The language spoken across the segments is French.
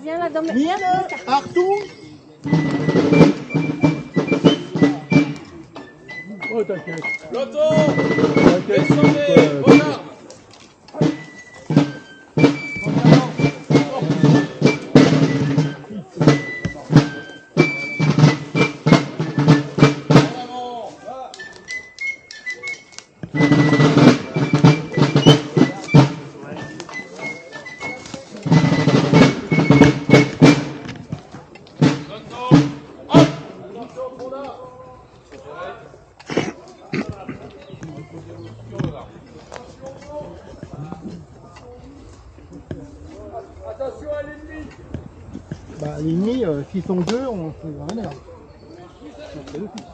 Viens là, donne-moi. Viens là, Arthur. Oh, t'inquiète. Loto, T'inquiète. descendez, voilà. Attention à l'ennemi. Bah, l'ennemi, s'ils sont deux, on fait rien.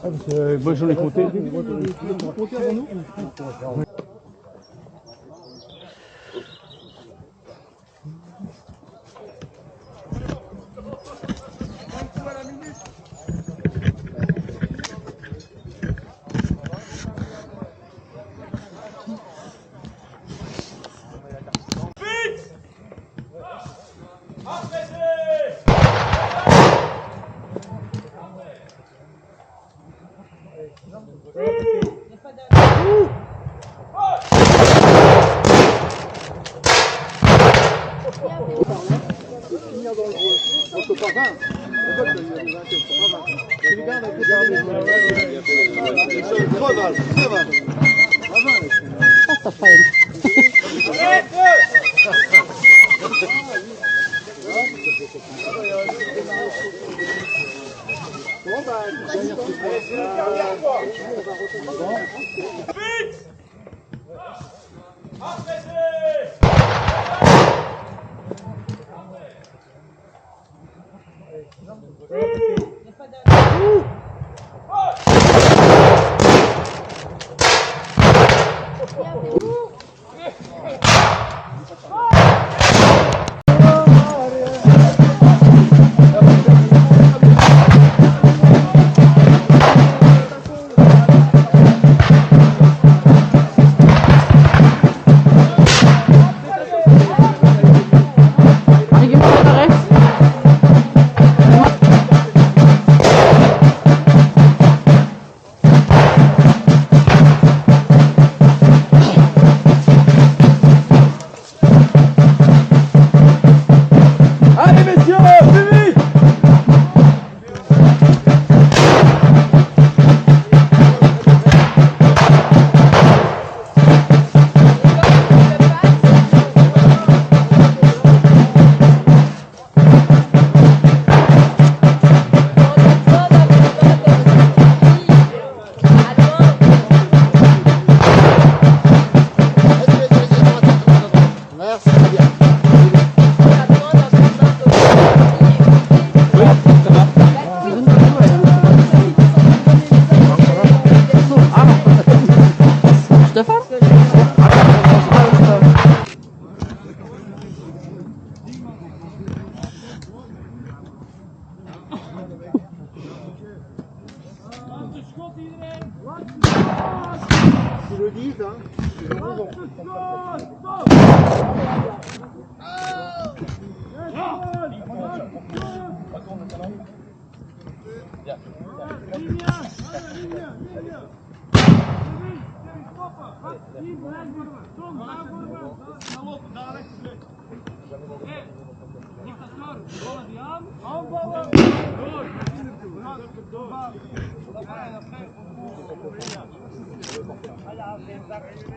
Ah, parce que, moi j'en ai compté. Comptez avant nous. Ils le disent, hein. Ils ont raison.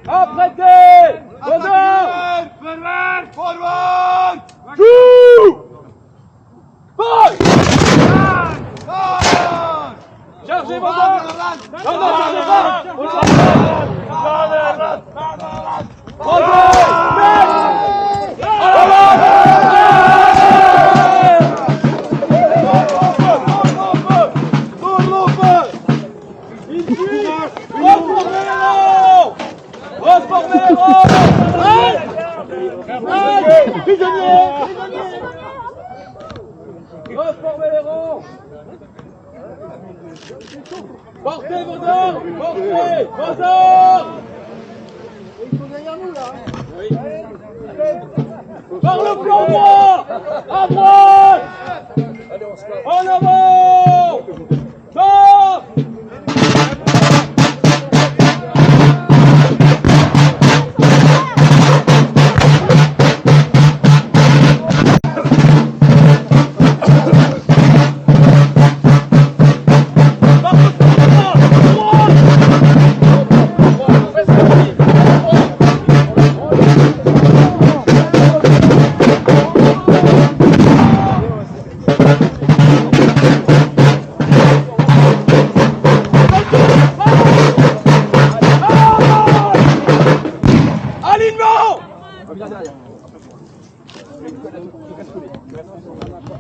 Apprêtez! Forward! Forward! Joue! Ball! Chargez vos balles! Non, non, chargez pas! Reformez les rangs! Portez vos armes! Portez vos armes! Ils sont derrière nous là. Oui. Par le flanc droit! À droite! En avant! Stop!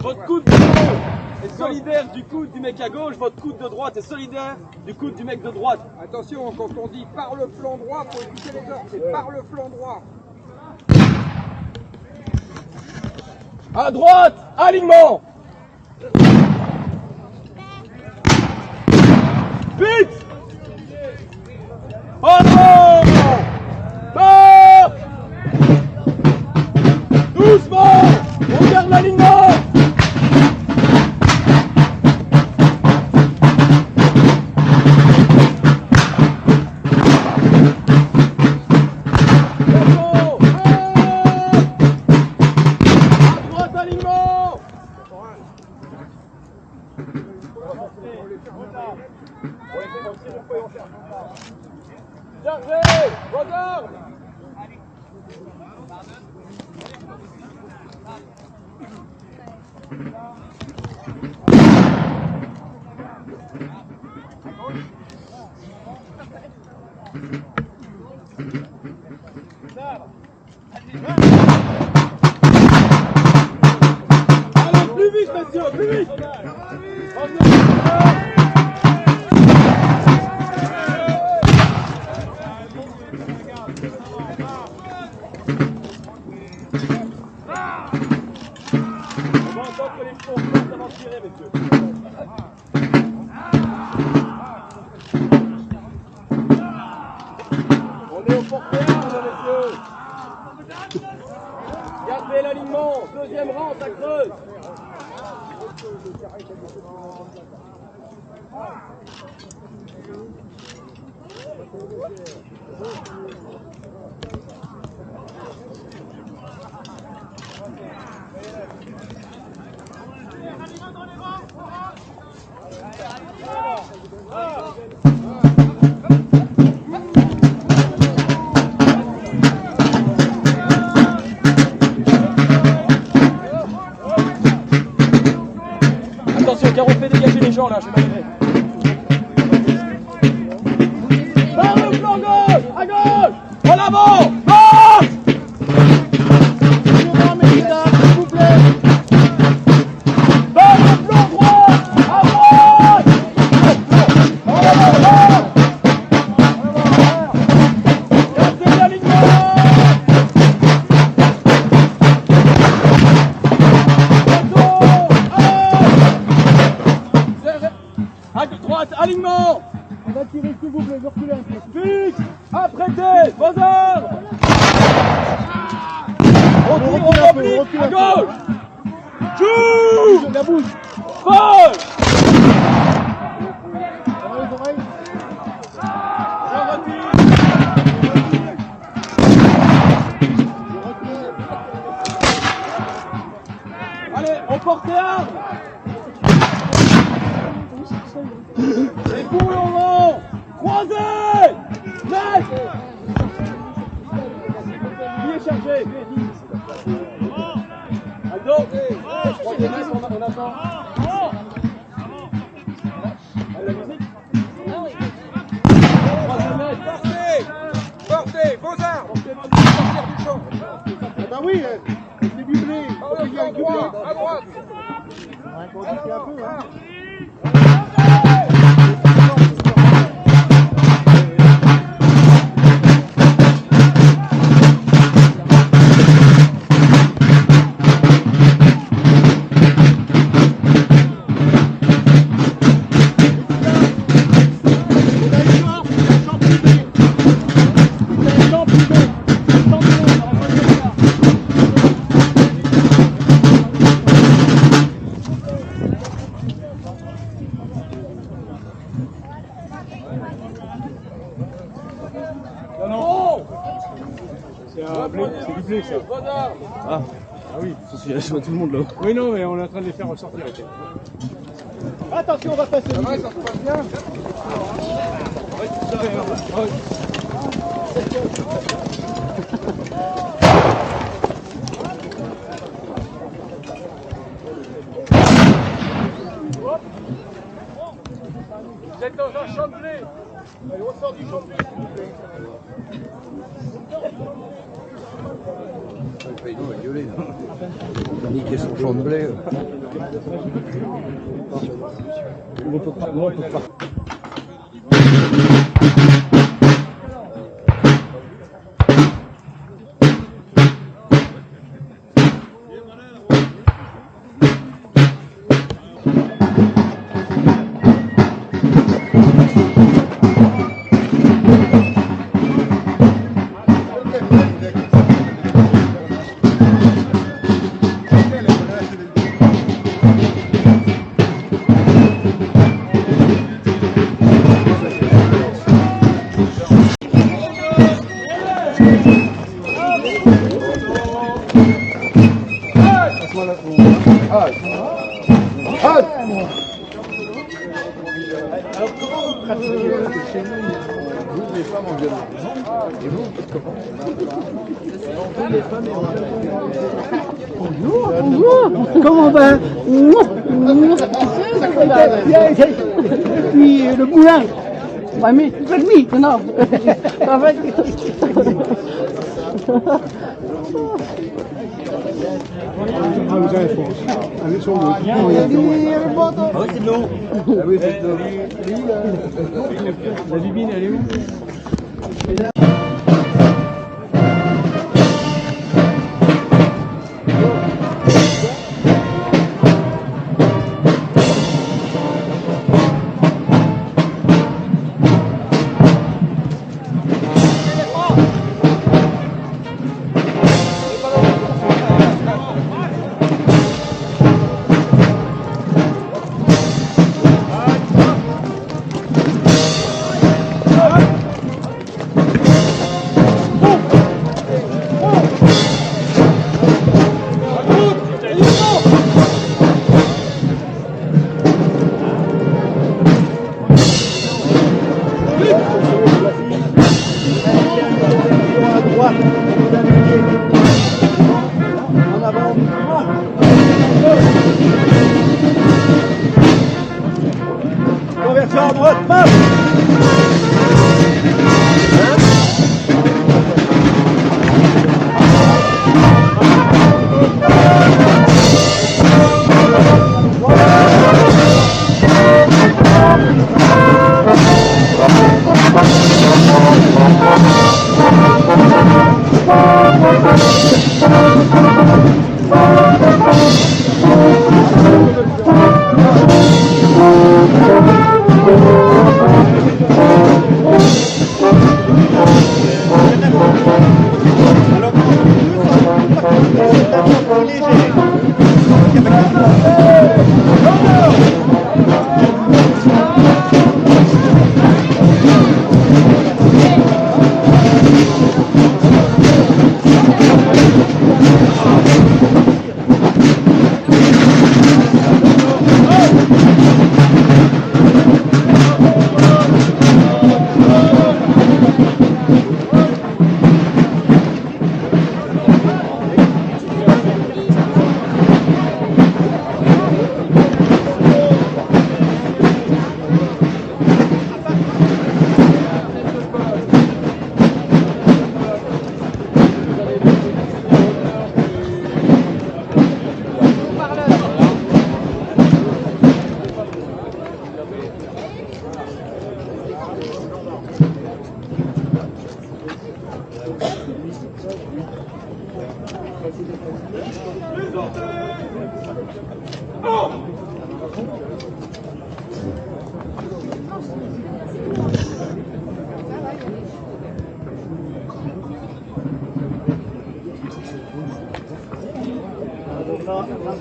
Votre coude de gauche est solidaire du coude du mec à gauche, votre coude de droite est solidaire du coude du mec de droite. Attention, quand on dit par le flanc droit, il faut éviter les ordres, c'est par le flanc droit. À droite, alignement. Vite. En avant. Stop. Doucement. On garde l'alignement. Chargez! Regarde! Allez, plus vite, messieurs, plus vite! On est au porte-arme, messieurs. Gardez l'alignement. Deuxième rang, ça creuse. Attention, car on fait dégager les gens là, je vais m'arriver. Par le flanc gauche, à gauche, en avant, marche! S'il vous plaît. Par le flanc droit, à droite! En avant, gardez l'alignement! À droite, alignement! On va tirer s'il vous plaît, reculez un peu. Fixe! Apprêtez! Vos armes! On tire, on oblique! À gauche! Joue! La bouche. Folle! Qui est chargé? Aldo, 3e mètre, on attend. Allez, la musique. 3e mètre. Portez, vos armes. Sortir du champ. Ah bah oui, c'est du blé. Par le flanc droit, à droite. Ouais, faut dire un peu, hein. C'est du blé ça. Ah oui, je vois tout le monde là. Oui non mais on est en train de les faire ressortir. Okay. Attention, on va passer. Ça va, ça se passe bien? Vous êtes dans un champ de blé. Allez, on sort du champ de blé, s'il vous plaît. Il va gueuler. Il a niqué son champ de blé. On peut pas. Non, on peut pas. Alors comment vous pratiquez chez nous? Vous, les femmes en violon. Et vous, comment? Vous, les femmes, Bonjour, comment va? Puis le moulin. Ouais, mais c'est lui, non. En fait. Ah vous avez faux. Allez sur l'eau. Ah oui, c'est de l'eau. Ah oui, c'est de l'eau. La bibine elle est où? Conversion à droite, passe. Là,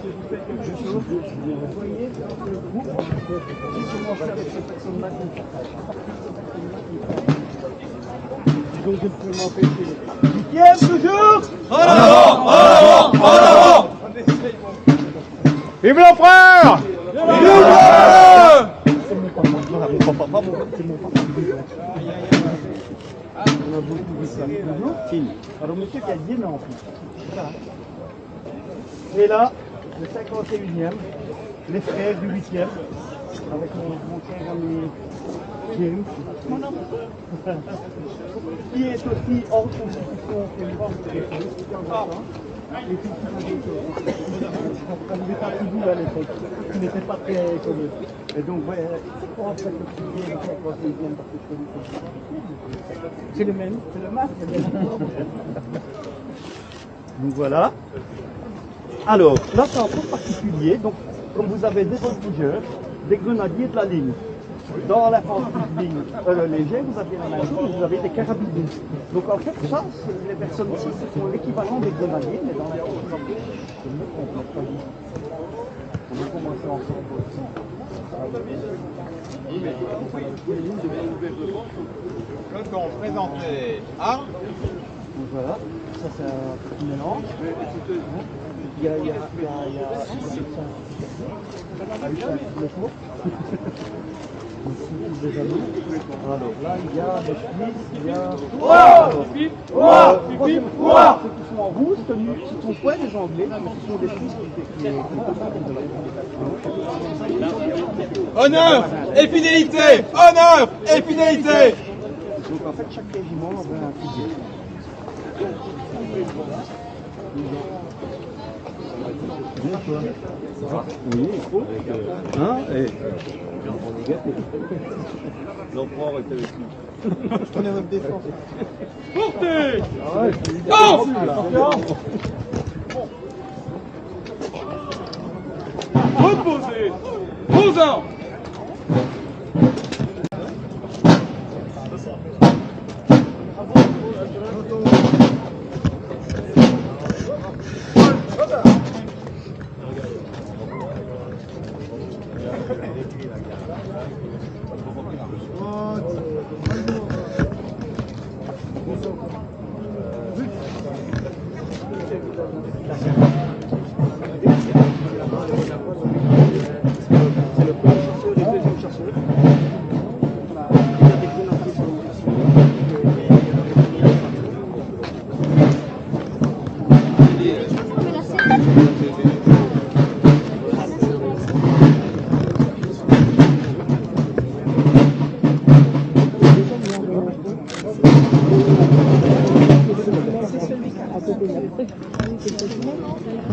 si vous faites quelque chose, vous voyez, si commencez avec cette personne-là, donc je ne peux m'empêcher. 8e toujours. En avant, en avant, en avant. Vive l'empereur! Vive l'empereur! C'est mon papa, c'est mon papa. On a beaucoup de ça. Alors monsieur qui a dit non en plus. Voilà. Et là, le 51e, les frères du 8e, avec mon cher ami James, qui est aussi hors constitution, qui est mort de et puis on n'avait pas tout vu à l'époque, qui n'était pas très connu. Et donc, ouais, c'est en fait le premier, le 51e, parce que je connais. C'est le même, c'est le masque. Donc voilà. Alors, là c'est un peu particulier, donc comme vous avez des voltigeurs, des grenadiers de la ligne. Dans l'infanterie de ligne légère, vous avez la même chose, vous avez des carabiniers. Donc en fait, ça, les personnes ici, ce sont l'équivalent des grenadiers, mais dans l'infanterie, je ne me comprends pas du tout. On va commencer ensemble aussi. Quand on présente les armes, Donc voilà, ça c'est un petit mélange. Il y a alors là, il y a des Suisses, il y a... Ceux qui sont en rouge, ce sont quoi les Anglais, mais ce sont des Suisses qui honneur et fidélité, honneur et fidélité. Donc en fait, chaque régiment avait un fidèle. Bien toi. Oui, il faut. Hein? Et... on est gâtés. L'empereur est avec nous. Je connais votre défense. Portez! Ah ouais, Reposez! Vos armes!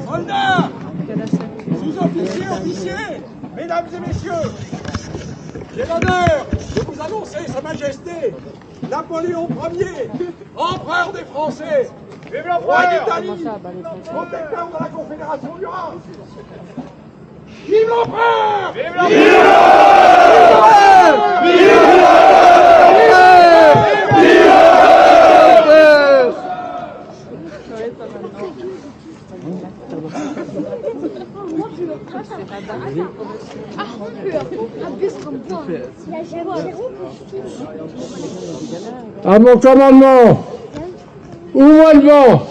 Soldats, sous-officiers, officiers, mesdames et messieurs, j'ai l'honneur de vous annoncer Sa Majesté Napoléon Ier, empereur des Français, roi d'Italie, protecteur de la Confédération du Rhin. Vive l'empereur! Vive l'empereur! Vive À mon commandement, ouvre le vent.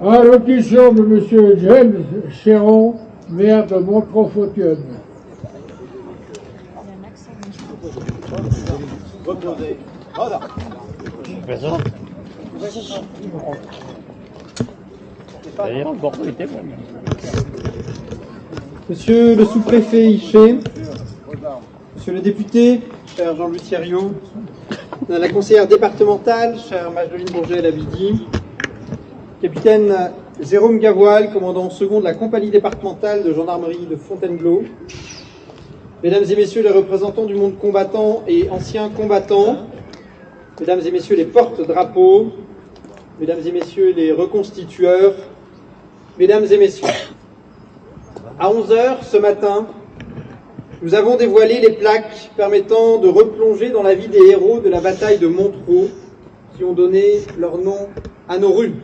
Allocution de M. James Chéron, maire de Montreux-Fauteuil. Monsieur le sous-préfet Hichet, Monsieur le député, cher Jean-Louis Thierriot, Madame la conseillère départementale, chère Magdeleine Bourget-Labidi, capitaine Jérôme Gavoil, commandant second de la compagnie départementale de gendarmerie de Fontainebleau, Mesdames et Messieurs les représentants du monde combattant et anciens combattants, Mesdames et Messieurs les porte-drapeaux, Mesdames et Messieurs les reconstitueurs, Mesdames et Messieurs, à 11h ce matin, nous avons dévoilé les plaques permettant de replonger dans la vie des héros de la bataille de Montereau qui ont donné leur nom à nos rues.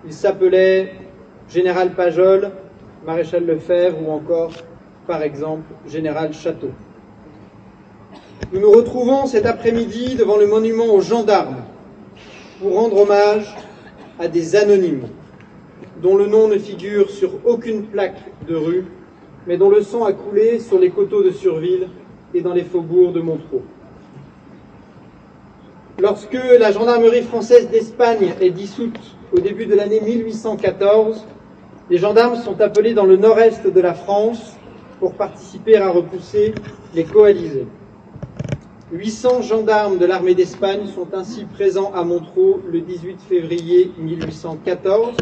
Ils s'appelaient Général Pajol, Maréchal Lefebvre ou encore, par exemple, Général Château. Nous nous retrouvons cet après-midi devant le monument aux gendarmes pour rendre hommage à des anonymes dont le nom ne figure sur aucune plaque de rue, mais dont le sang a coulé sur les coteaux de Surville et dans les faubourgs de Montereau. Lorsque la gendarmerie française d'Espagne est dissoute au début de l'année 1814, les gendarmes sont appelés dans le nord-est de la France pour participer à repousser les coalisés. 800 gendarmes de l'armée d'Espagne sont ainsi présents à Montereau le 18 février 1814,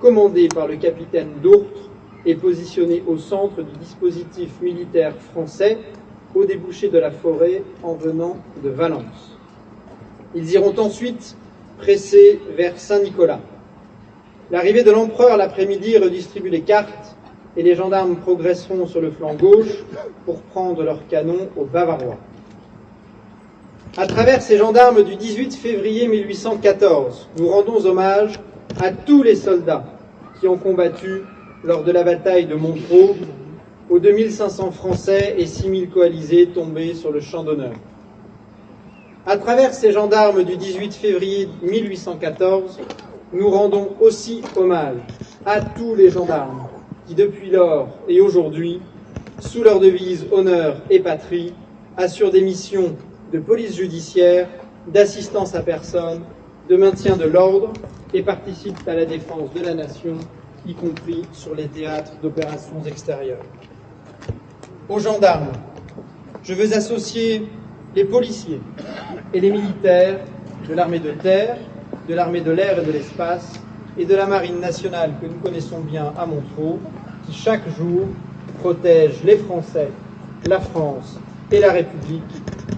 commandés par le capitaine d'Ourtre et positionnés au centre du dispositif militaire français, au débouché de la forêt en venant de Valence. Ils iront ensuite presser vers Saint-Nicolas. L'arrivée de l'empereur l'après-midi redistribue les cartes et les gendarmes progresseront sur le flanc gauche pour prendre leurs canons aux Bavarois. À travers ces gendarmes du 18 février 1814, nous rendons hommage à tous les soldats qui ont combattu lors de la bataille de Montereau, aux 2500 Français et 6000 coalisés tombés sur le champ d'honneur. À travers ces gendarmes du 18 février 1814, nous rendons aussi hommage à tous les gendarmes qui, depuis lors et aujourd'hui, sous leur devise honneur et patrie, assurent des missions de police judiciaire, d'assistance à personne, de maintien de l'ordre et participent à la défense de la nation, y compris sur les théâtres d'opérations extérieures. Aux gendarmes, je veux associer les policiers et les militaires de l'armée de terre, de l'armée de l'air et de l'espace et de la marine nationale que nous connaissons bien à Montereau, qui chaque jour protègent les Français, la France et la République,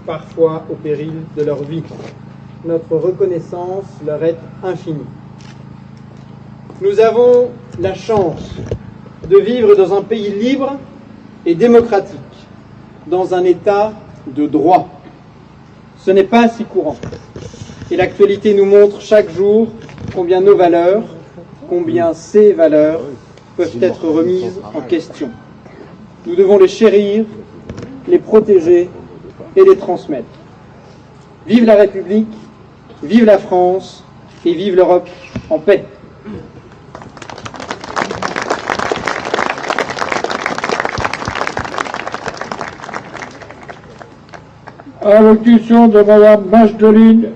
parfois au péril de leur vie. Notre reconnaissance leur est infinie. Nous avons la chance de vivre dans un pays libre et démocratique, dans un état de droit. Ce n'est pas si courant. Et l'actualité nous montre chaque jour combien nos valeurs, combien ces valeurs peuvent être remises en question. Nous devons les chérir, les protéger et les transmettre. Vive la République, vive la France et vive l'Europe en paix. Allocution de Madame Magdeleine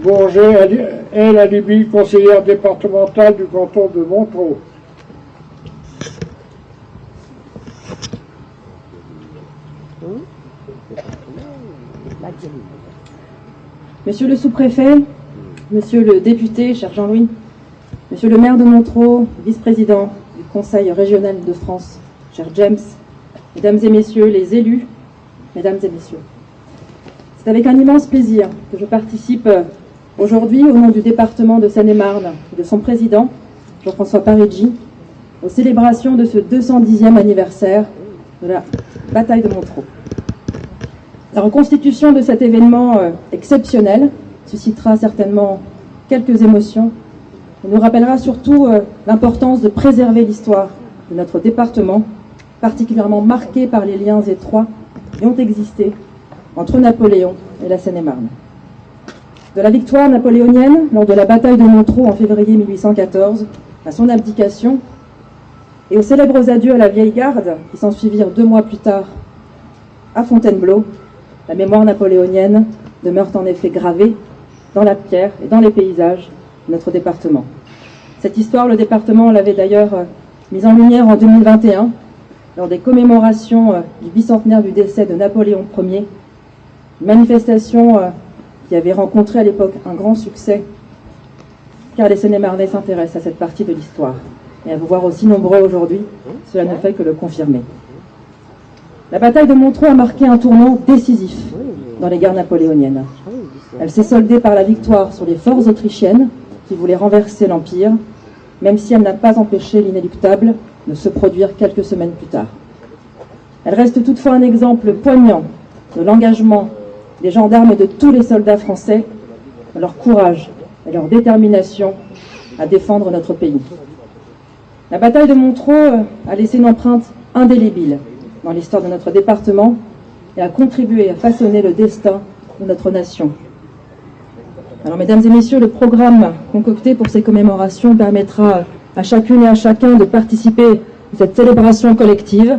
Bourget-Labidi, conseillère départementale du canton de Montereau. Monsieur le sous-préfet, monsieur le député, cher Jean-Louis, monsieur le maire de Montereau, vice-président du Conseil régional de France, cher James, mesdames et messieurs les élus, mesdames et messieurs. C'est avec un immense plaisir que je participe aujourd'hui, au nom du département de Seine-et-Marne et de son président, Jean-François Parigi, aux célébrations de ce 210e anniversaire de la bataille de Montereau. La reconstitution de cet événement exceptionnel suscitera certainement quelques émotions et nous rappellera surtout l'importance de préserver l'histoire de notre département, particulièrement marquée par les liens étroits qui ont existé entre Napoléon et la Seine-et-Marne. De la victoire napoléonienne lors de la bataille de Montereau en février 1814 à son abdication et aux célèbres adieux à la vieille garde qui s'ensuivirent 2 mois plus tard à Fontainebleau, la mémoire napoléonienne demeure en effet gravée dans la pierre et dans les paysages de notre département. Cette histoire, le département l'avait d'ailleurs mise en lumière en 2021 lors des commémorations du bicentenaire du décès de Napoléon Ier, une manifestation qui avait rencontré à l'époque un grand succès, car les Seine-et-Marnais s'intéressent à cette partie de l'histoire. Et à vous voir aussi nombreux aujourd'hui, cela ne fait que le confirmer. La bataille de Montreux a marqué un tournant décisif dans les guerres napoléoniennes. Elle s'est soldée par la victoire sur les forces autrichiennes qui voulaient renverser l'Empire, même si elle n'a pas empêché l'inéluctable de se produire quelques semaines plus tard. Elle reste toutefois un exemple poignant de l'engagement des gendarmes et de tous les soldats français, de leur courage et leur détermination à défendre notre pays. La bataille de Montreux a laissé une empreinte indélébile dans l'histoire de notre département et a contribué à façonner le destin de notre nation. Alors, mesdames et messieurs, le programme concocté pour ces commémorations permettra à chacune et à chacun de participer à cette célébration collective.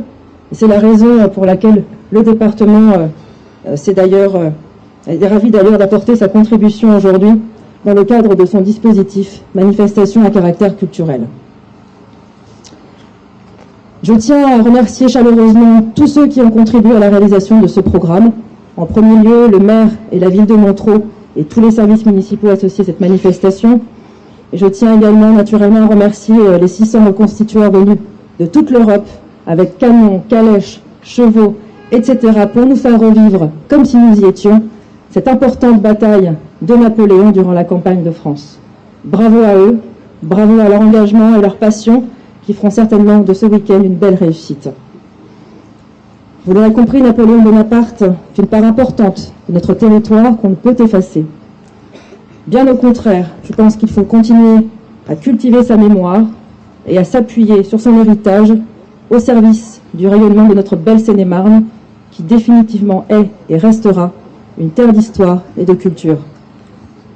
Et c'est la raison pour laquelle le département est ravi d'ailleurs d'apporter sa contribution aujourd'hui dans le cadre de son dispositif Manifestation à caractère culturel. Je tiens à remercier chaleureusement tous ceux qui ont contribué à la réalisation de ce programme. En premier lieu, le maire et la ville de Montreux et tous les services municipaux associés à cette manifestation. Et je tiens également naturellement à remercier les 600 reconstitueurs venus de toute l'Europe avec canons, calèches, chevaux, etc. pour nous faire revivre, comme si nous y étions, cette importante bataille de Napoléon durant la campagne de France. Bravo à eux, bravo à leur engagement et leur passion qui feront certainement de ce week-end une belle réussite. Vous l'aurez compris, Napoléon Bonaparte est une part importante de notre territoire qu'on ne peut effacer. Bien au contraire, je pense qu'il faut continuer à cultiver sa mémoire et à s'appuyer sur son héritage au service du rayonnement de notre belle Seine-et-Marne, qui définitivement est et restera une terre d'histoire et de culture.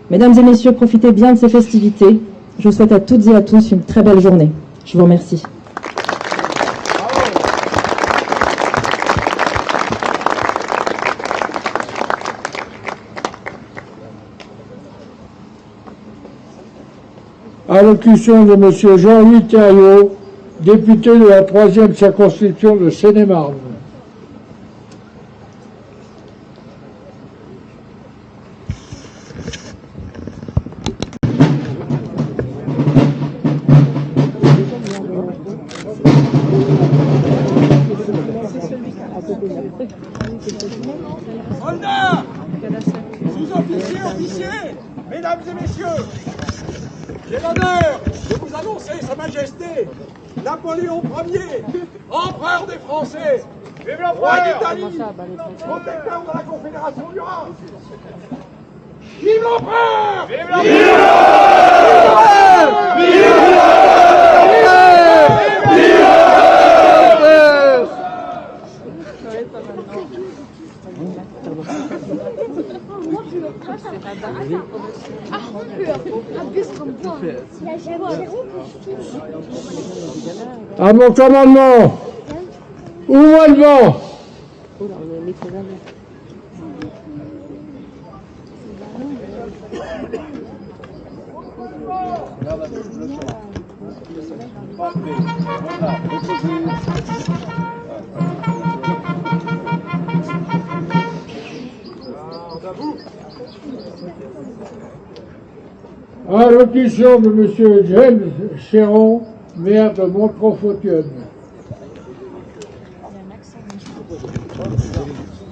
Mesdames et messieurs, profitez bien de ces festivités. Je vous souhaite à toutes et à tous une très belle journée. Je vous remercie. Allocution de M. Jean-Louis Thériault, député de la 3e circonscription de Seine-et-Marne. Soldats, sous-officiers, officiers, mesdames et messieurs, j'ai l'honneur de vous annoncer Sa Majesté Napoléon Ier, empereur des Français, roi d'Italie, protecteur de la Confédération du Rhin. Vive l'empereur! Vive l'empereur! Vive l'empereur! Vive l'empereur! Vive À mon commandement, ouvre le vent. Allocution de M. James Chéron, maire de Montreux-Fauteuil.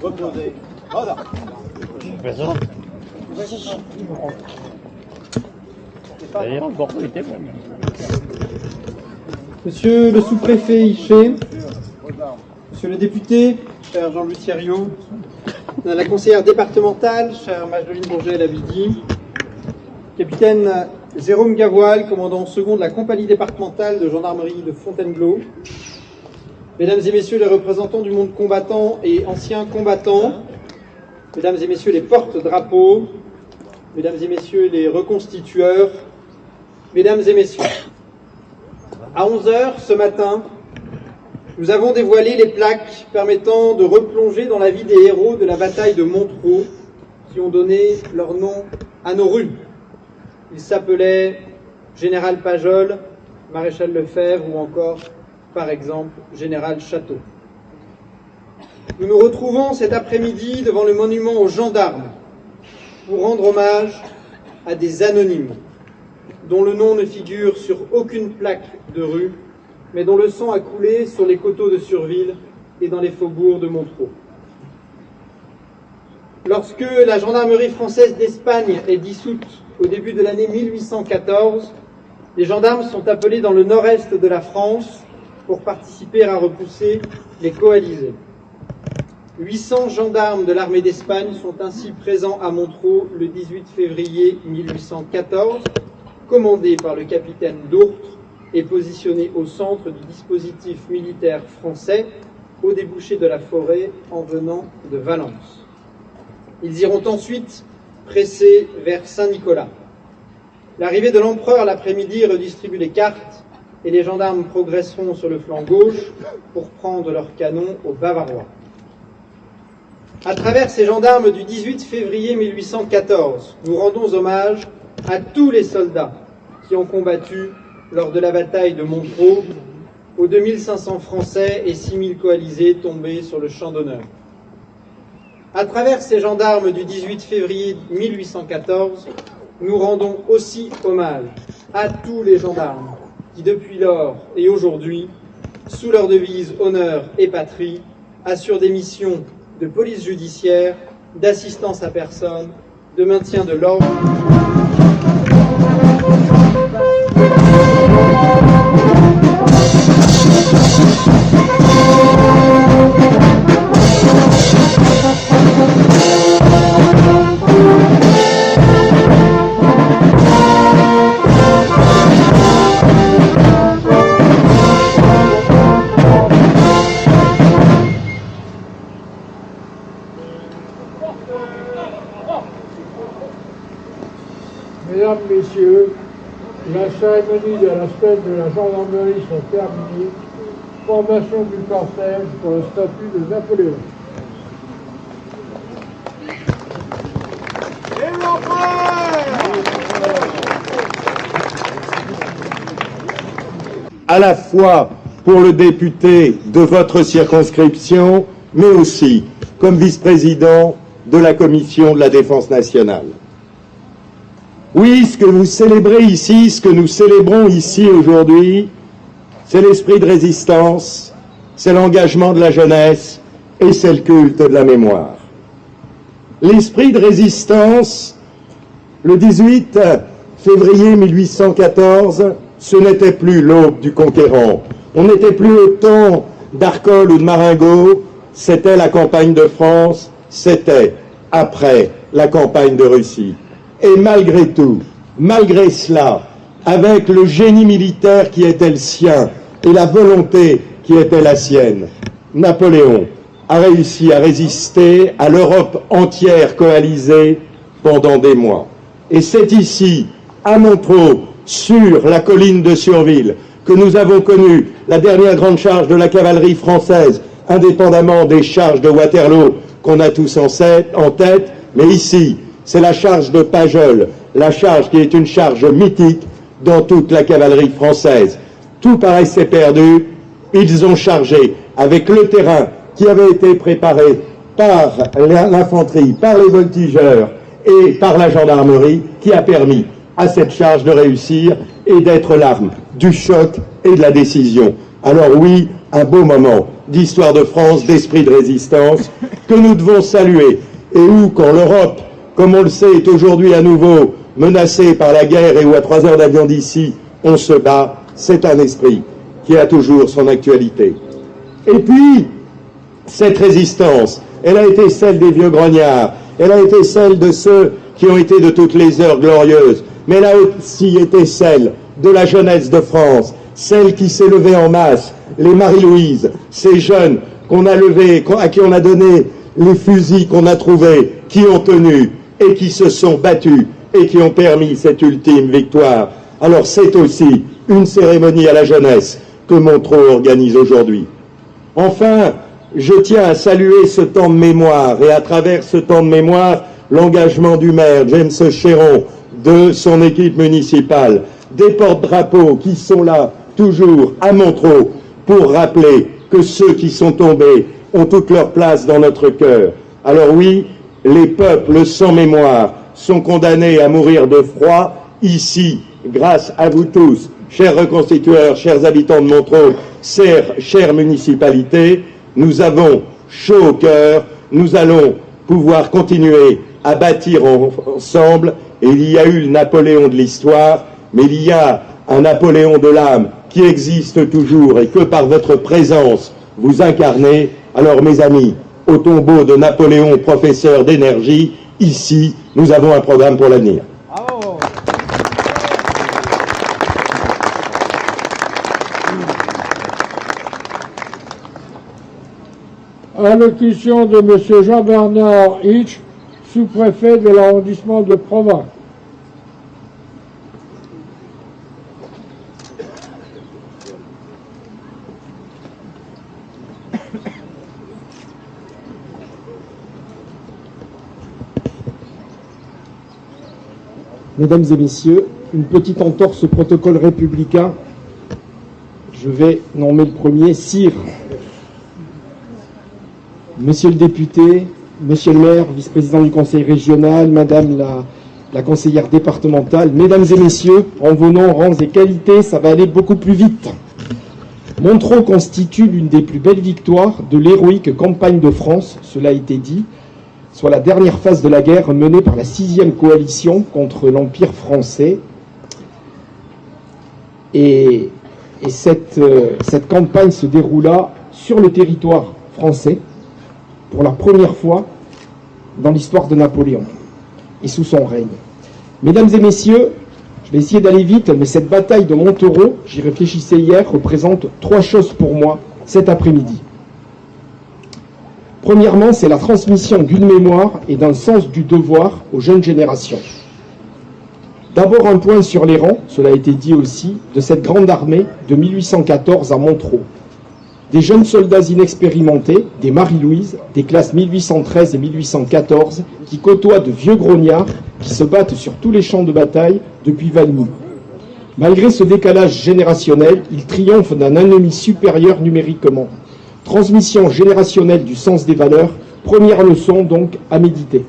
Reposez. Voilà. Monsieur le sous-préfet Hichet, monsieur le député, cher Jean-Louis Thériault, la conseillère départementale, chère Magdeline Bourget-Lavidi, capitaine Jérôme Gavoil, commandant second de la compagnie départementale de gendarmerie de Fontainebleau, mesdames et messieurs les représentants du monde combattant et anciens combattants, mesdames et messieurs les porte-drapeaux, mesdames et messieurs les reconstitueurs, mesdames et messieurs, à 11h ce matin, nous avons dévoilé les plaques permettant de replonger dans la vie des héros de la bataille de Montreux qui ont donné leur nom à nos rues. Ils s'appelaient Général Pajol, Maréchal Lefebvre ou encore par exemple Général Château. Nous nous retrouvons cet après-midi devant le monument aux gendarmes pour rendre hommage à des anonymes dont le nom ne figure sur aucune plaque de rue, mais dont le sang a coulé sur les coteaux de Surville et dans les faubourgs de Montreux. Lorsque la gendarmerie française d'Espagne est dissoute au début de l'année 1814, les gendarmes sont appelés dans le nord-est de la France pour participer à repousser les coalisés. 800 gendarmes de l'armée d'Espagne sont ainsi présents à Montreux le 18 février 1814, commandés par le capitaine d'Ourtre et positionnés au centre du dispositif militaire français, au débouché de la forêt en venant de Valence. Ils iront ensuite presser vers Saint-Nicolas. L'arrivée de l'empereur l'après-midi redistribue les cartes et les gendarmes progresseront sur le flanc gauche pour prendre leurs canons aux Bavarois. À travers ces gendarmes du 18 février 1814, nous rendons hommage à tous les soldats qui ont combattu lors de la bataille de Montreux, aux 2500 Français et 6000 coalisés tombés sur le champ d'honneur. À travers ces gendarmes du 18 février 1814, nous rendons aussi hommage à tous les gendarmes qui, depuis lors et aujourd'hui, sous leur devise honneur et patrie, assurent des missions de police judiciaire, d'assistance à personne, de maintien de l'ordre. Mesdames, Messieurs, la cérémonie de la semaine de la gendarmerie sont terminées. Formation du cortège pour le statut de Napoléon. À la fois pour le député de votre circonscription, mais aussi comme vice-président de la Commission de la Défense nationale. Oui, ce que vous célébrez ici, ce que nous célébrons ici aujourd'hui, c'est l'esprit de résistance, c'est l'engagement de la jeunesse et c'est le culte de la mémoire. L'esprit de résistance, le 18 février 1814, ce n'était plus l'aube du conquérant. On n'était plus au temps d'Arcole ou de Marengo, c'était la campagne de France, c'était après la campagne de Russie. Et malgré tout, malgré cela, avec le génie militaire qui était le sien et la volonté qui était la sienne, Napoléon a réussi à résister à l'Europe entière coalisée pendant des mois. Et c'est ici, à Montreux, sur la colline de Surville, que nous avons connu la dernière grande charge de la cavalerie française, indépendamment des charges de Waterloo qu'on a tous en tête, mais ici, c'est la charge de Pajol, la charge qui est une charge mythique dans toute la cavalerie française. Tout paraissait perdu, ils ont chargé avec le terrain qui avait été préparé par l'infanterie, par les voltigeurs et par la gendarmerie, qui a permis à cette charge de réussir et d'être l'arme du choc et de la décision. Alors oui, un beau moment d'histoire de France, d'esprit de résistance, que nous devons saluer, et où, quand l'Europe, comme on le sait, est aujourd'hui à nouveau menacée par la guerre et où à 3 heures d'avion d'ici, on se bat, c'est un esprit qui a toujours son actualité. Et puis, cette résistance, elle a été celle des vieux grognards, elle a été celle de ceux qui ont été de toutes les heures glorieuses, mais elle a aussi été celle de la jeunesse de France, celle qui s'est levée en masse, les Marie-Louise, ces jeunes qu'on a levés, à qui on a donné les fusils qu'on a trouvés, qui ont tenu et qui se sont battus et qui ont permis cette ultime victoire. Alors c'est aussi une cérémonie à la jeunesse que Montreux organise aujourd'hui. Enfin, je tiens à saluer ce temps de mémoire et à travers ce temps de mémoire, l'engagement du maire James Chéron, de son équipe municipale, des porte-drapeaux qui sont là toujours à Montreux pour rappeler que ceux qui sont tombés ont toute leur place dans notre cœur. Alors oui, les peuples sans mémoire sont condamnés à mourir de froid ici, grâce à vous tous, chers reconstitueurs, chers habitants de Montreux, chère municipalité. Nous avons chaud au cœur, nous allons pouvoir continuer à bâtir ensemble. Et il y a eu le Napoléon de l'histoire, mais il y a un Napoléon de l'âme qui existe toujours et que par votre présence vous incarnez. Alors mes amis, au tombeau de Napoléon, professeur d'énergie, ici, nous avons un programme pour l'avenir. Allocution de M. Jean-Bernard Hitch, sous-préfet de l'arrondissement de Provins. Mesdames et messieurs, une petite entorse au protocole républicain. Je vais nommer le premier, Sire. Monsieur le député, monsieur le maire, vice-président du conseil régional, madame la conseillère départementale, mesdames et messieurs, en vos noms, rangs et qualités, ça va aller beaucoup plus vite. Montreux constitue l'une des plus belles victoires de l'héroïque campagne de France, cela a été dit, soit la dernière phase de la guerre menée par la 6e coalition contre l'Empire français. Et cette campagne se déroula sur le territoire français pour la première fois dans l'histoire de Napoléon et sous son règne. Mesdames et messieurs, je vais essayer d'aller vite, mais cette bataille de Montereau, j'y réfléchissais hier, représente 3 choses pour moi cet après-midi. Premièrement, c'est la transmission d'une mémoire et d'un sens du devoir aux jeunes générations. D'abord un point sur les rangs, cela a été dit aussi, de cette grande armée de 1814 à Montereau. Des jeunes soldats inexpérimentés, des Marie-Louise, des classes 1813 et 1814, qui côtoient de vieux grognards qui se battent sur tous les champs de bataille depuis Valmy. Malgré ce décalage générationnel, ils triomphent d'un ennemi supérieur numériquement. Transmission générationnelle du sens des valeurs, première leçon donc à méditer.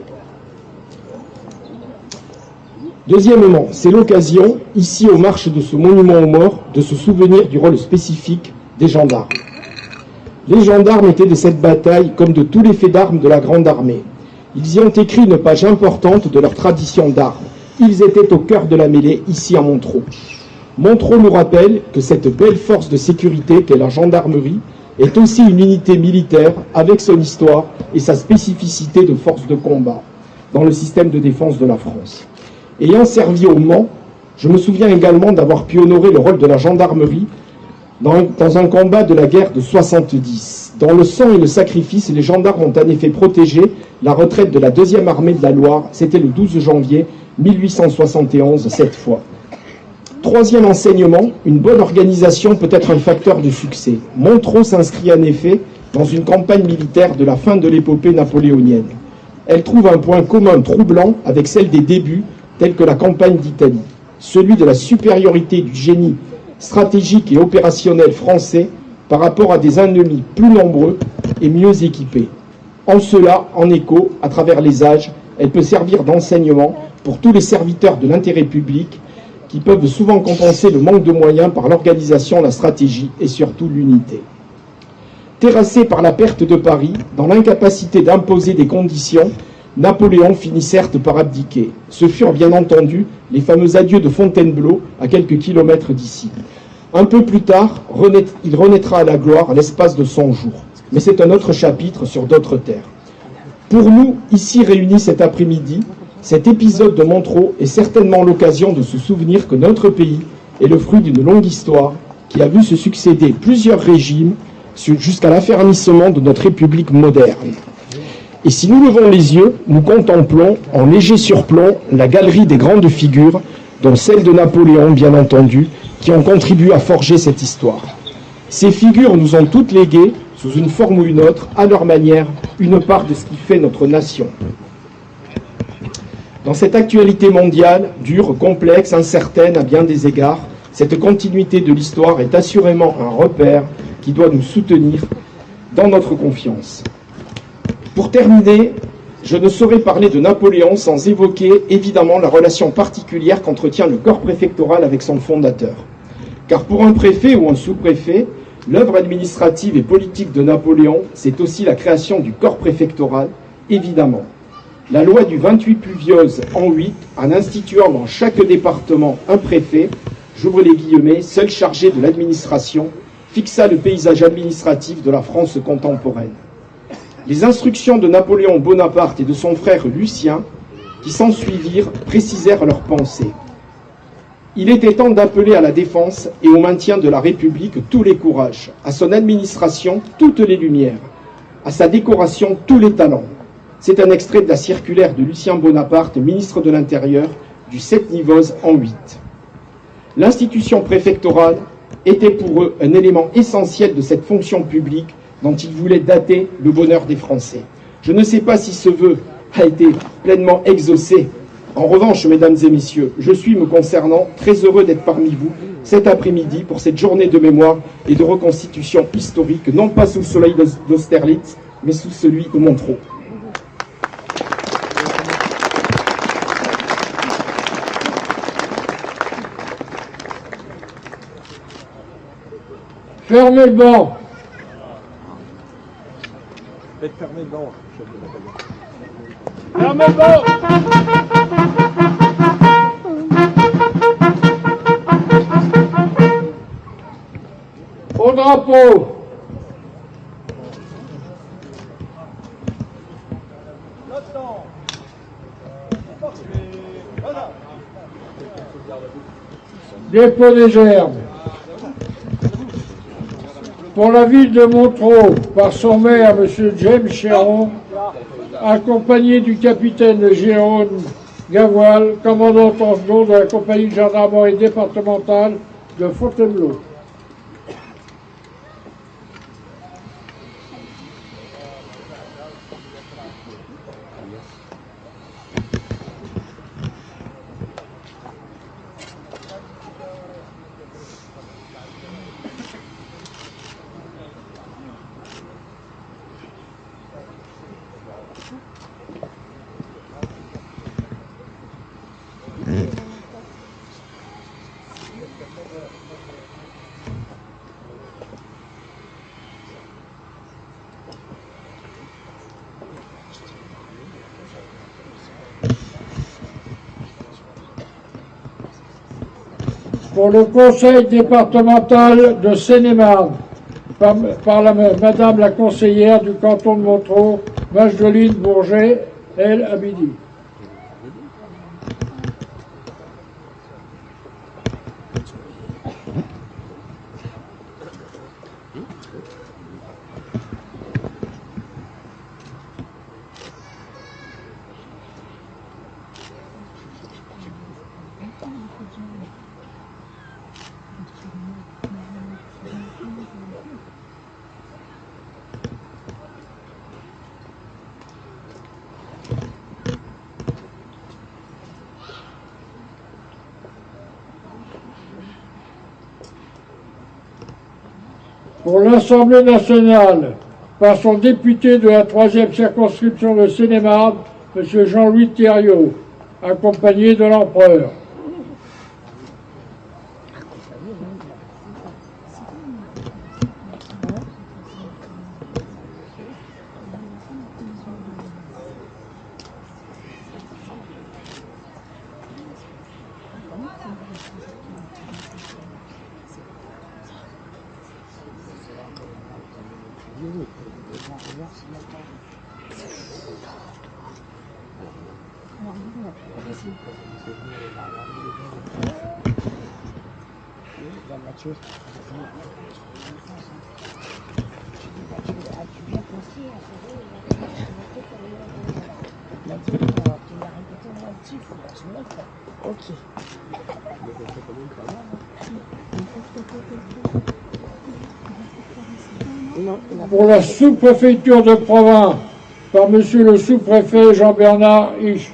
Deuxièmement, c'est l'occasion, ici aux marches de ce monument aux morts, de se souvenir du rôle spécifique des gendarmes. Les gendarmes étaient de cette bataille comme de tous les faits d'armes de la Grande Armée. Ils y ont écrit une page importante de leur tradition d'armes. Ils étaient au cœur de la mêlée, ici à Montreux. Montreux nous rappelle que cette belle force de sécurité qu'est la gendarmerie est aussi une unité militaire avec son histoire et sa spécificité de force de combat dans le système de défense de la France. Ayant servi au Mans, je me souviens également d'avoir pu honorer le rôle de la gendarmerie dans un combat de la guerre de 70. Dans le sang et le sacrifice, les gendarmes ont en effet protégé la retraite de la 2e armée de la Loire. C'était le 12 janvier 1871, cette fois. Troisième enseignement, une bonne organisation peut être un facteur de succès. Montreux s'inscrit en effet dans une campagne militaire de la fin de l'épopée napoléonienne. Elle trouve un point commun troublant avec celle des débuts, tels que la campagne d'Italie, celui de la supériorité du génie stratégique et opérationnel français par rapport à des ennemis plus nombreux et mieux équipés. En cela, en écho, à travers les âges, elle peut servir d'enseignement pour tous les serviteurs de l'intérêt public qui peuvent souvent compenser le manque de moyens par l'organisation, la stratégie et surtout l'unité. Terrassé par la perte de Paris, dans l'incapacité d'imposer des conditions, Napoléon finit certes par abdiquer. Ce furent bien entendu les fameux adieux de Fontainebleau à quelques kilomètres d'ici. Un peu plus tard, il renaîtra à la gloire à l'espace de 100 jours. Mais c'est un autre chapitre sur d'autres terres. Pour nous, ici réunis cet après-midi, cet épisode de Montreux est certainement l'occasion de se souvenir que notre pays est le fruit d'une longue histoire qui a vu se succéder plusieurs régimes jusqu'à l'affermissement de notre République moderne. Et si nous levons les yeux, nous contemplons en léger surplomb la galerie des grandes figures, dont celle de Napoléon, bien entendu, qui ont contribué à forger cette histoire. Ces figures nous ont toutes légué, sous une forme ou une autre, à leur manière, une part de ce qui fait notre nation. Dans cette actualité mondiale, dure, complexe, incertaine à bien des égards, Cette continuité de l'histoire est assurément un repère qui doit nous soutenir dans notre confiance. Pour terminer, je ne saurais parler de Napoléon sans évoquer évidemment la relation particulière qu'entretient le corps préfectoral avec son fondateur. Car pour un préfet ou un sous-préfet, l'œuvre administrative et politique de Napoléon, c'est aussi la création du corps préfectoral, évidemment. La loi du 28 Pluviose en 8, en instituant dans chaque département un préfet, j'ouvre les guillemets, seul chargé de l'administration, fixa le paysage administratif de la France contemporaine. Les instructions de Napoléon Bonaparte et de son frère Lucien, qui s'ensuivirent, précisèrent leurs pensées. Il était temps d'appeler à la défense et au maintien de la République tous les courages, à son administration toutes les lumières, à sa décoration tous les talents. C'est un extrait de la circulaire de Lucien Bonaparte, ministre de l'Intérieur, du 7 Nivose en 8. L'institution préfectorale était pour eux un élément essentiel de cette fonction publique dont ils voulaient dater le bonheur des Français. Je ne sais pas si ce vœu a été pleinement exaucé. En revanche, mesdames et messieurs, je suis, me concernant, très heureux d'être parmi vous cet après-midi pour cette journée de mémoire et de reconstitution historique, non pas sous le soleil d'Austerlitz, mais sous celui de Montreux. Fermez le banc. Faites fermer le banc, chef de bataillon. Fermez le banc. Au drapeau. Dépôt des gerbes. Pour la ville de Montreux, par son maire, M. James Chéron, accompagné du capitaine Jérôme Gavoil, commandant en second de la compagnie de gendarmerie départementale de Fontainebleau. Pour le conseil départemental de Seine-et-Marne, par madame la conseillère du canton de Montreux, Magdeline Bourget, elle, à midi. Pour l'Assemblée nationale, par son député de la 3e circonscription de Seine-et-Marne, M. Jean-Louis Thériault, accompagné de l'empereur. Pour la sous-préfecture de Provins, par monsieur le sous-préfet Jean-Bernard Hiche.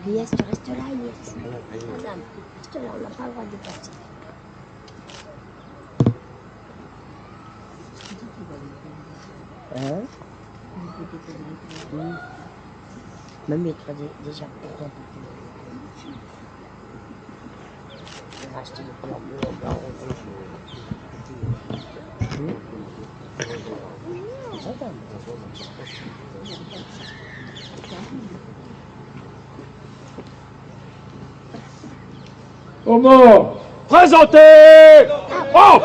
Yes, tu restes là, yes. Madame, reste là, on n'a pas le droit de partir. Hein? Même il est déjà content. Je vais acheter le couleur bleu, blanc, Au mort. Présentez. Oh!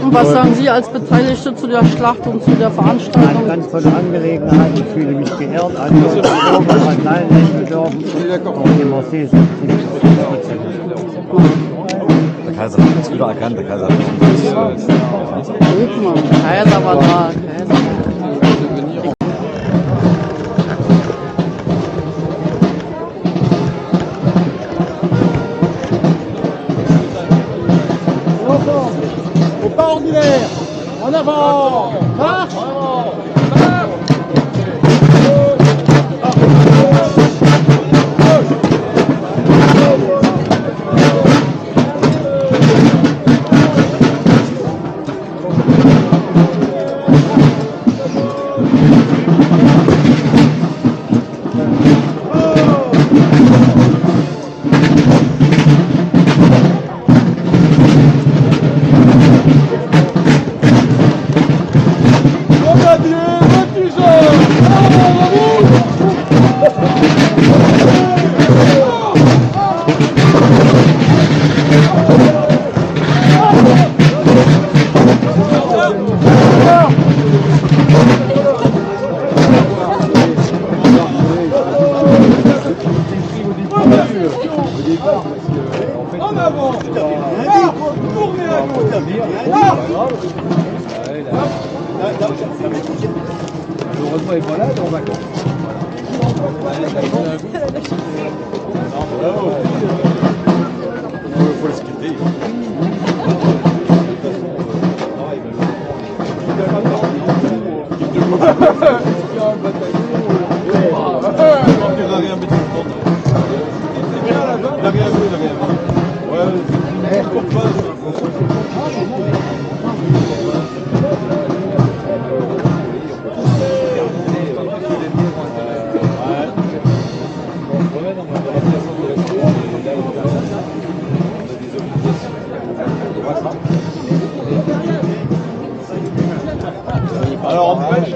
Und was sagen Sie als Beteiligte zu der Schlacht und zu der Veranstaltung? Eine ganz tolle Angelegenheit. Ich fühle mich geehrt, an teilnehmen dürfen. Und immer sehr, Der Kaiser hat uns wieder erkannt, der Kaiser hat uns Guck mal, der Kaiser war da. Au pas ordinaire. En avant. Marche. Tournez à gauche. Heureusement, il n'est pas là, on va faut le skitter. Alors, en fait,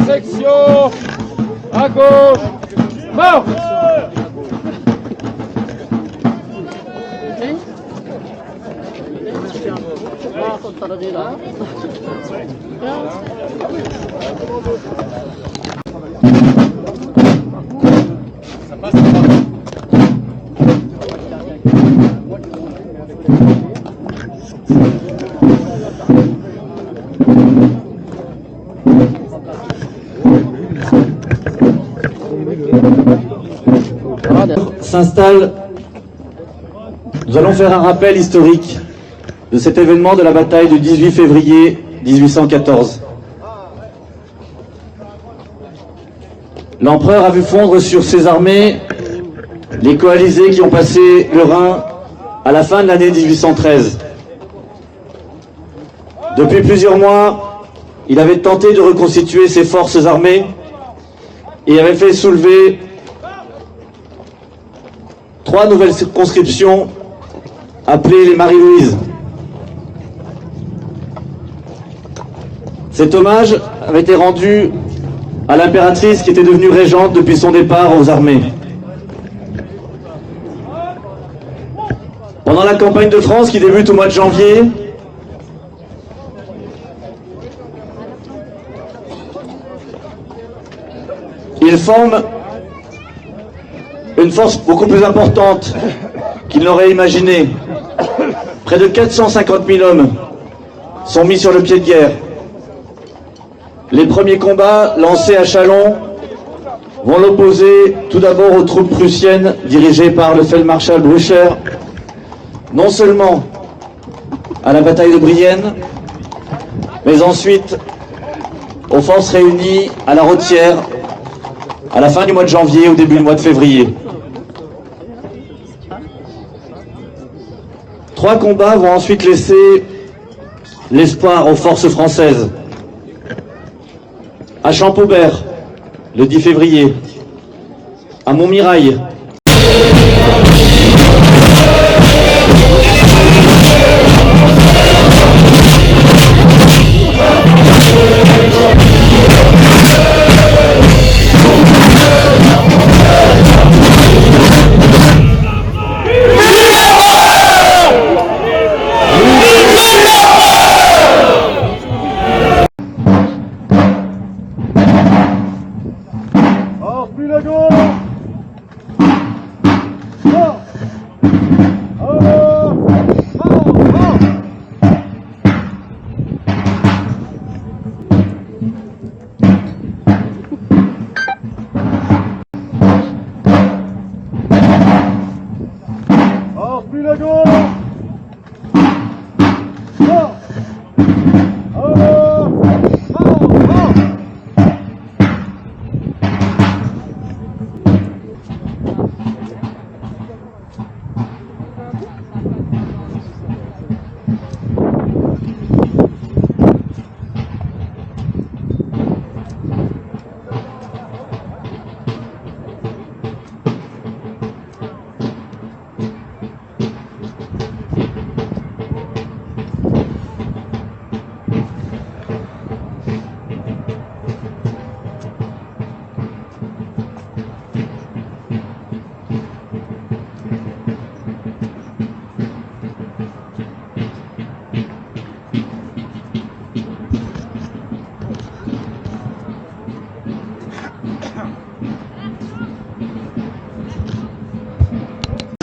Section à gauche, marche. S'installe. Nous allons faire un rappel historique de cet événement de la bataille du 18 février 1814. L'empereur a vu fondre sur ses armées les coalisés qui ont passé le Rhin à la fin de l'année 1813. Depuis plusieurs mois, il avait tenté de reconstituer ses forces armées et avait fait soulever 3 nouvelles circonscriptions appelées les Marie-Louise. Cet hommage avait été rendu à l'impératrice qui était devenue régente depuis son départ aux armées. Pendant la campagne de France qui débute au mois de janvier, il forme une force beaucoup plus importante qu'il n'aurait imaginé. Près de 450 000 hommes sont mis sur le pied de guerre. Les premiers combats lancés à Châlons vont l'opposer tout d'abord aux troupes prussiennes dirigées par le Feldmarschall Blücher, non seulement à la bataille de Brienne, mais ensuite aux forces réunies à la Rôtière à la fin du mois de janvier, au début du mois de février. 3 combats vont ensuite laisser l'espoir aux forces françaises. À Champaubert, le 10 février. À Montmirail.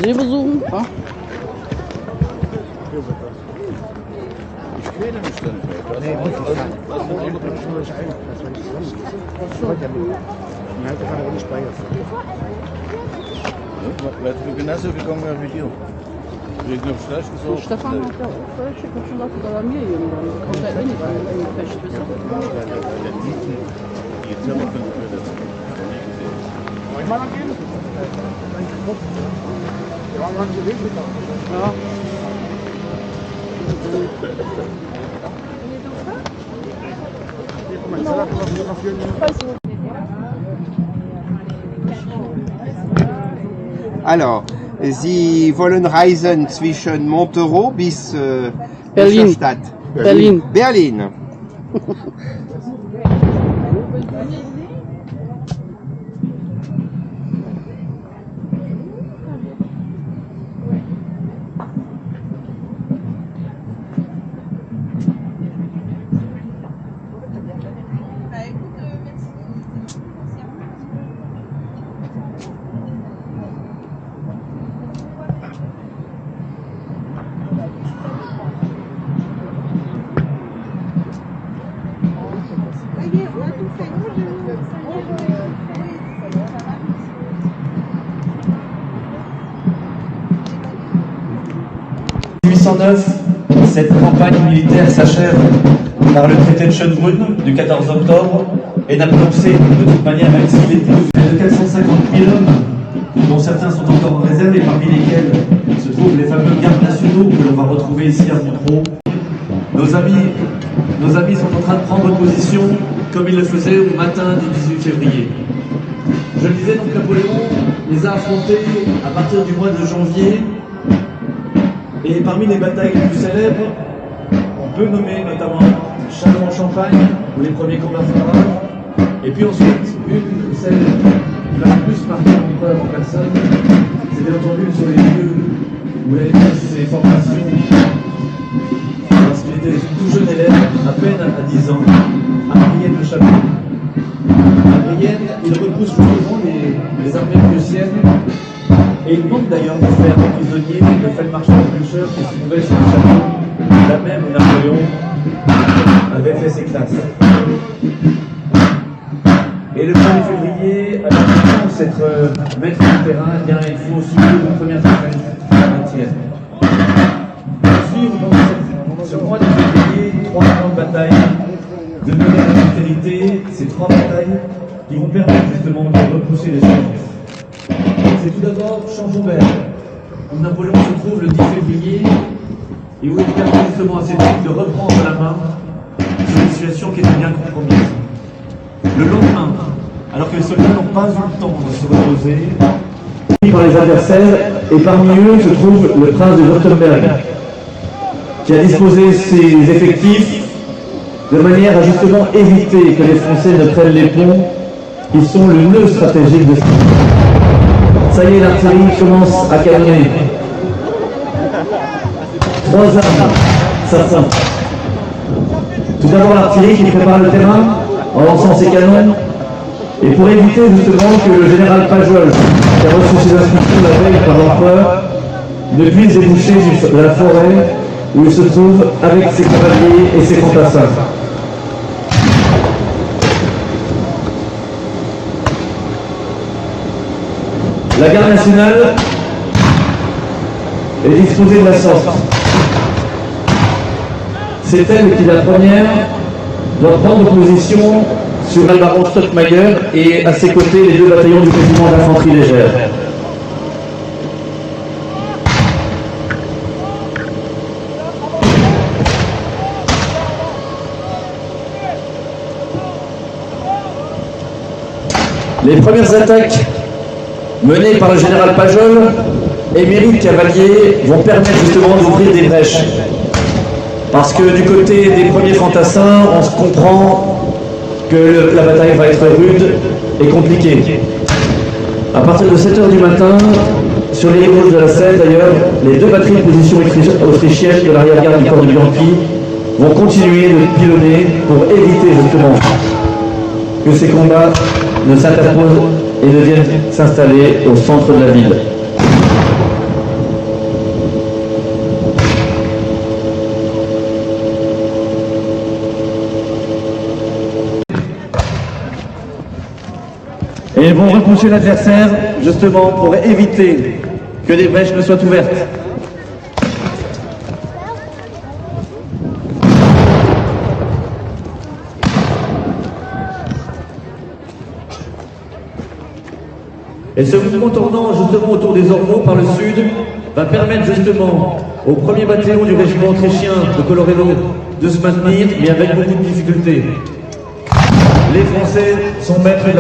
Sie besuchen? Ja? Ich quäle mich dann Weil du genauso gegangen wäre wie dir. Wegen dem Fleisch gesorgt. Stefan hat ja auch Fleisch, ich hab schon gesagt, da war mir jemand. Da kommt ja eh nicht an den Fleisch. Die Zimmer von der Quelle. Soll ich mal angehen? Ja, man gewinnt mit Ja. Alors, Sie wollen reisen zwischen Montereau bis Berlin. welcher Stadt? Berlin. Berlin. Cette campagne militaire s'achève par le traité de Schönbrunn du 14 octobre et Napoléon sait de toute manière, même s'il est plus de 450 000 hommes, dont certains sont encore en réserve et parmi lesquels se trouvent les fameux gardes nationaux que l'on va retrouver ici à Montereau. Nos amis sont en train de prendre position comme ils le faisaient au matin du 18 février. Je le disais, donc Napoléon les a affrontés à partir du mois de janvier. Et parmi les batailles les plus célèbres, on peut nommer notamment Châlons-en-Champagne, où les premiers combats font rage. Et puis ensuite, celle qui va le plus marquer l'empereur en personne, c'est bien entendu sur les lieux où il avait fait ses formations lorsqu'il était tout jeune élève, à peine à 10 ans, à Brienne-le-Château. À Brienne, il repousse justement les armées prussiennes. Et il manque d'ailleurs de faire prisonnier le feldmarschall Blücher qui se trouvait sur le château, là même où Napoléon avait fait ses classes. Et le 1er février, à la France, être maître du terrain, eh bien, il faut suivre la première défaite entière. Suivre dans ce mois de février 3 grandes batailles de nouvelle altérité, ces 3 batailles qui vont permettre justement de repousser les choses. C'est tout d'abord Champ-Joubert, où Napoléon se trouve le 10 février et où il permet justement à ses troupes de reprendre la main sur une situation qui était bien compromise. Le lendemain, alors que les soldats n'ont pas eu le temps de se reposer, par les adversaires, et parmi eux se trouve le prince de Württemberg, qui a disposé ses effectifs de manière à justement éviter que les Français ne prennent les ponts qui sont le nœud stratégique de ce pays. Ça y est, l'artillerie commence à canonner. 3 armes s'affrontent. Tout d'abord l'artillerie qui prépare le terrain en lançant ses canons. Et pour éviter justement que le général Pajol, qui a reçu ses instructions la veille par l'empereur, ne puisse déboucher de la forêt où il se trouve avec ses cavaliers et ses fantassins. La garde nationale est disposée de la sorte. C'est elle qui, la première, doit prendre position sur le baron Stockmayer et à ses côtés les 2 bataillons du régiment d'infanterie légère. Les premières attaques menées par le général Pajol et Méric Cavalier vont permettre justement d'ouvrir des brèches. Parce que du côté des premiers fantassins, on se comprend que la bataille va être rude et compliquée. À partir de 7 h du matin, sur les rives gauches de la Seine d'ailleurs, les 2 batteries de position autrichiennes de l'arrière-garde du corps de Bianchi vont continuer de pilonner pour éviter justement que ces combats ne s'interposent et ne viennent s'installer au centre de la ville. rapprocher l'adversaire, justement pour éviter que des brèches ne soient ouvertes. Et ce mouvement tournant justement autour des Ormeaux par le sud va permettre justement au premier bataillon du régiment autrichien de Colorado de se maintenir, mais avec beaucoup de difficultés. Les Français sont maîtres de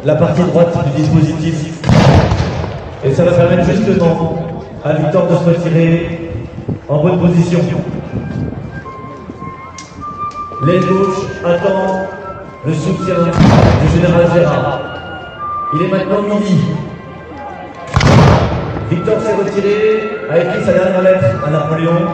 la partie droite du dispositif. Et ça va permettre justement à Victor de se retirer en bonne position. L'aile gauche attend le soutien du général Gérard. Il est maintenant midi. Victor s'est retiré, a écrit sa dernière lettre à Napoléon.